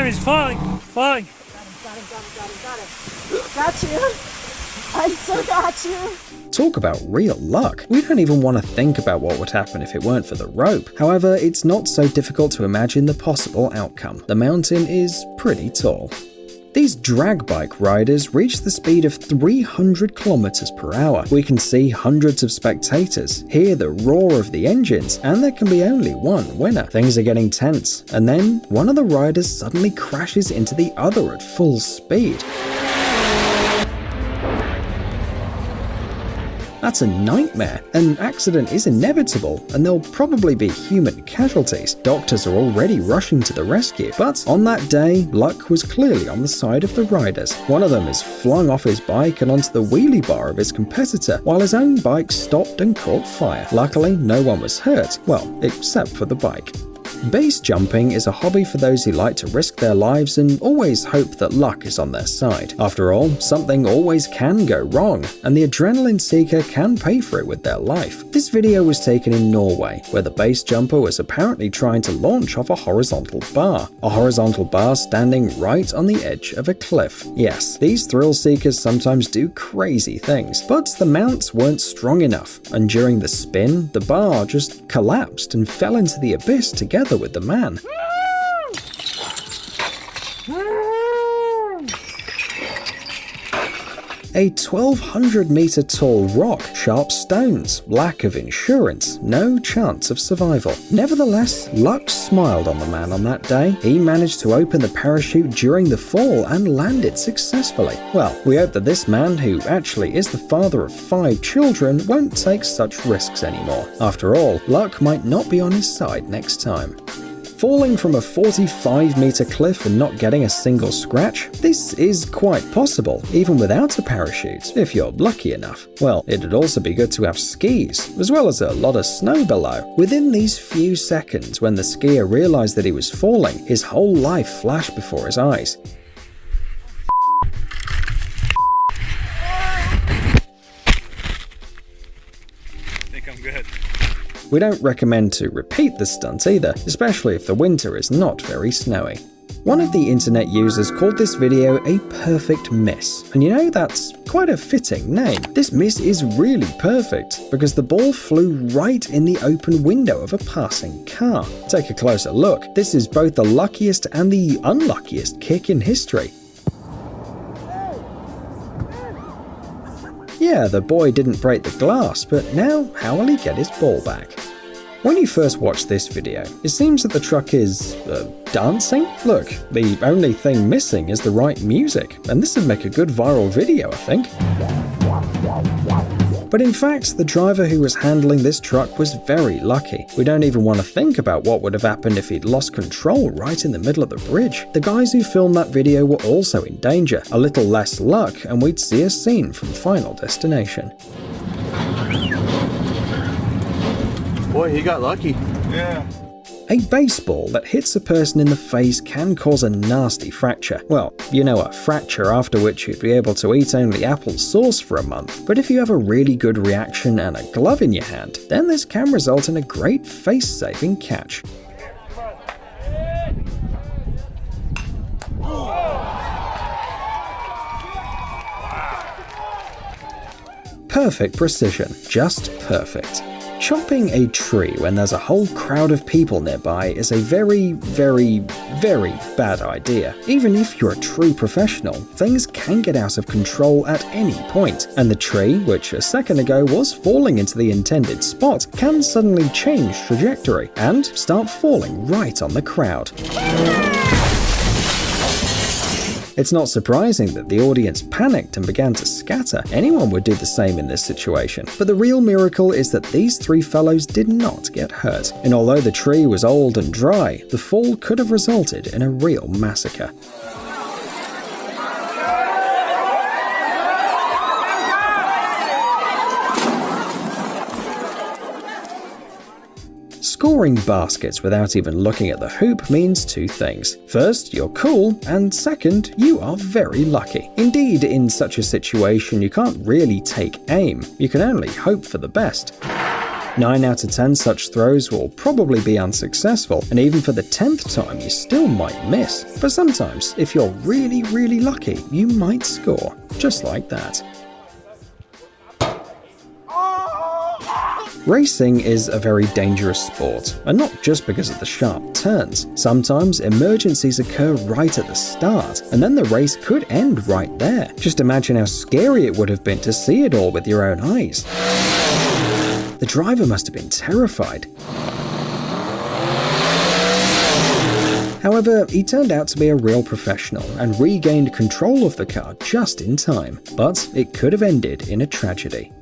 he's falling. Falling. Got you. I still got you. Talk about real luck. We don't even want to think about what would happen if it weren't for the rope. However, it's not so difficult to imagine the possible outcome. The mountain is pretty tall. These drag bike riders reach the speed of 300 kilometers per hour. We can see hundreds of spectators, hear the roar of the engines, and there can be only one winner. Things are getting tense, and then one of the riders suddenly crashes into the other at full speed. That's a nightmare. An accident is inevitable, and there'll probably be human casualties. Doctors are already rushing to the rescue, but on that day, luck was clearly on the side of the riders. One of them is flung off his bike and onto the wheelie bar of his competitor, while his own bike stopped and caught fire. Luckily, no one was hurt, well, except for the bike. Base jumping is a hobby for those who like to risk their lives and always hope that luck is on their side. After all, something always can go wrong, and the adrenaline seeker can pay for it with their life. This video was taken in Norway, where the base jumper was apparently trying to launch off a horizontal bar standing right on the edge of a cliff. Yes, these thrill seekers sometimes do crazy things, but the mounts weren't strong enough, and during the spin, the bar just collapsed and fell into the abyss together with the man. A 1,200 meter tall rock, sharp stones, lack of insurance, no chance of survival. Nevertheless, luck smiled on the man on that day. He managed to open the parachute during the fall and landed successfully. Well, we hope that this man, who actually is the father of 5 children, won't take such risks anymore. After all, luck might not be on his side next time. Falling from a 45-meter cliff and not getting a single scratch? This is quite possible, even without a parachute, if you're lucky enough. Well, it'd also be good to have skis, as well as a lot of snow below. Within these few seconds, when the skier realized that he was falling, his whole life flashed before his eyes. I think I'm good. We don't recommend to repeat the stunt either, especially if the winter is not very snowy. One of the internet users called this video a perfect miss, and you know, that's quite a fitting name. This miss is really perfect because the ball flew right in the open window of a passing car. Take a closer look. This is both the luckiest and the unluckiest kick in history. Yeah, the boy didn't break the glass, but now how will he get his ball back? When you first watch this video, it seems that the truck is, dancing? Look, the only thing missing is the right music, and this would make a good viral video, I think. But in fact, the driver who was handling this truck was very lucky. We don't even want to think about what would have happened if he'd lost control right in the middle of the bridge. The guys who filmed that video were also in danger. A little less luck, and we'd see a scene from Final Destination. Boy, he got lucky. Yeah. A baseball that hits a person in the face can cause a nasty fracture. Well, you know, a fracture after which you'd be able to eat only apple sauce for a month. But if you have a really good reaction and a glove in your hand, then this can result in a great face-saving catch. Perfect precision, just perfect. Chopping a tree when there's a whole crowd of people nearby is a very, very, very bad idea. Even if you're a true professional, things can get out of control at any point, and the tree, which a second ago was falling into the intended spot, can suddenly change trajectory and start falling right on the crowd. It's not surprising that the audience panicked and began to scatter. Anyone would do the same in this situation. But the real miracle is that these 3 fellows did not get hurt. And although the tree was old and dry, the fall could have resulted in a real massacre. Scoring baskets without even looking at the hoop means 2 things. First, you're cool, and second, you are very lucky. Indeed, in such a situation, you can't really take aim. You can only hope for the best. 9 out of 10 such throws will probably be unsuccessful, and even for the 10th time you still might miss. But sometimes, if you're really lucky, you might score, just like that. Racing is a very dangerous sport, and not just because of the sharp turns. Sometimes emergencies occur right at the start, and then the race could end right there. Just imagine how scary it would have been to see it all with your own eyes. The driver must have been terrified. However, he turned out to be a real professional and regained control of the car just in time, but it could have ended in a tragedy.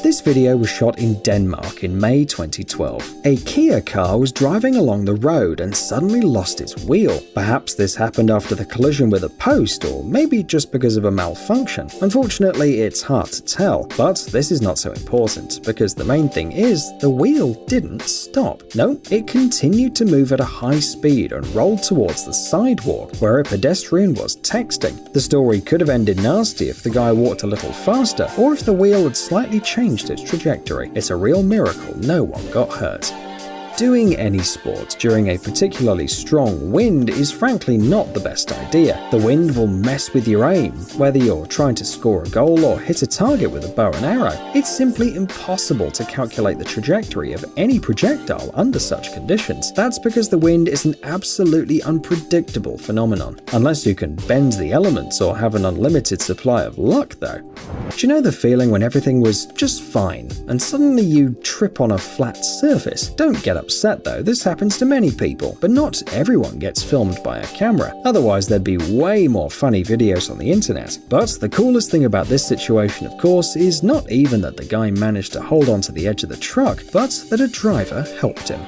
This video was shot in Denmark in May 2012. A Kia car was driving along the road and suddenly lost its wheel. Perhaps this happened after the collision with a post, or maybe just because of a malfunction. Unfortunately, it's hard to tell, but this is not so important, because the main thing is, the wheel didn't stop. No, it continued to move at a high speed and rolled towards the sidewalk, where a pedestrian was texting. The story could have ended nasty if the guy walked a little faster, or if the wheel had slightly changed its trajectory. It's a real miracle no one got hurt. Doing any sport during a particularly strong wind is frankly not the best idea. The wind will mess with your aim, whether you're trying to score a goal or hit a target with a bow and arrow. It's simply impossible to calculate the trajectory of any projectile under such conditions. That's because the wind is an absolutely unpredictable phenomenon. Unless you can bend the elements or have an unlimited supply of luck though. Do you know the feeling when everything was just fine, and suddenly you trip on a flat surface? Don't get upset though, this happens to many people, but not everyone gets filmed by a camera. Otherwise there'd be way more funny videos on the internet. But the coolest thing about this situation, of course, is not even that the guy managed to hold on to the edge of the truck, but that a driver helped him.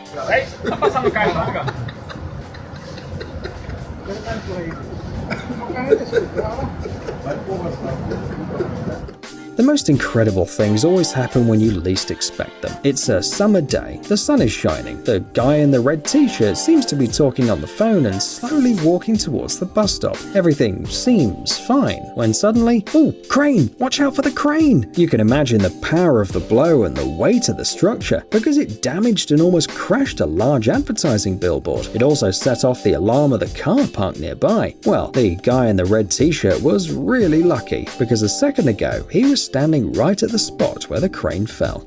The most incredible things always happen when you least expect them. It's a summer day, the sun is shining, the guy in the red t-shirt seems to be talking on the phone and slowly walking towards the bus stop. Everything seems fine, when suddenly, oh, crane! Watch out for the crane! You can imagine the power of the blow and the weight of the structure, because it damaged and almost crashed a large advertising billboard. It also set off the alarm of the car parked nearby. Well, the guy in the red t-shirt was really lucky, because a second ago he was standing right at the spot where the crane fell.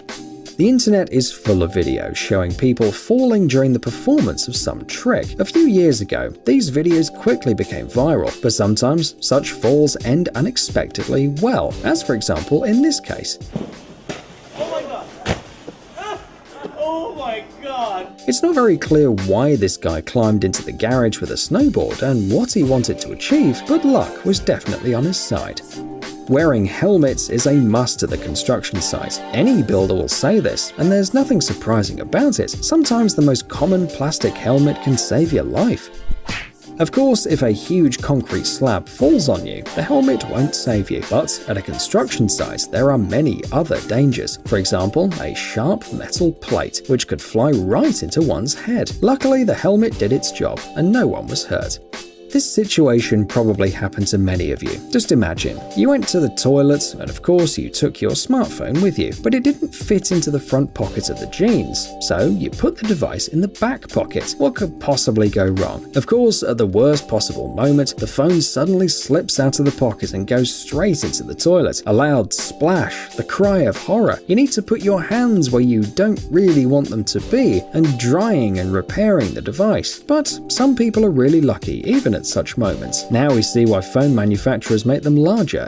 The internet is full of videos showing people falling during the performance of some trick. A few years ago, these videos quickly became viral, but sometimes such falls end unexpectedly well, as for example in this case. Oh my god! Oh my god! It's not very clear why this guy climbed into the garage with a snowboard and what he wanted to achieve, but luck was definitely on his side. Wearing helmets is a must at the construction site. Any builder will say this, and there's nothing surprising about it. Sometimes the most common plastic helmet can save your life. Of course, if a huge concrete slab falls on you, the helmet won't save you, but at a construction site there are many other dangers. For example, a sharp metal plate, which could fly right into one's head. Luckily, the helmet did its job, and no one was hurt. This situation probably happened to many of you. Just imagine, you went to the toilet and of course you took your smartphone with you, but it didn't fit into the front pocket of the jeans, so you put the device in the back pocket. What could possibly go wrong? Of course, at the worst possible moment, the phone suddenly slips out of the pocket and goes straight into the toilet. A loud splash, the cry of horror. You need to put your hands where you don't really want them to be, and drying and repairing the device. But some people are really lucky, even at such moments. Now we see why phone manufacturers make them larger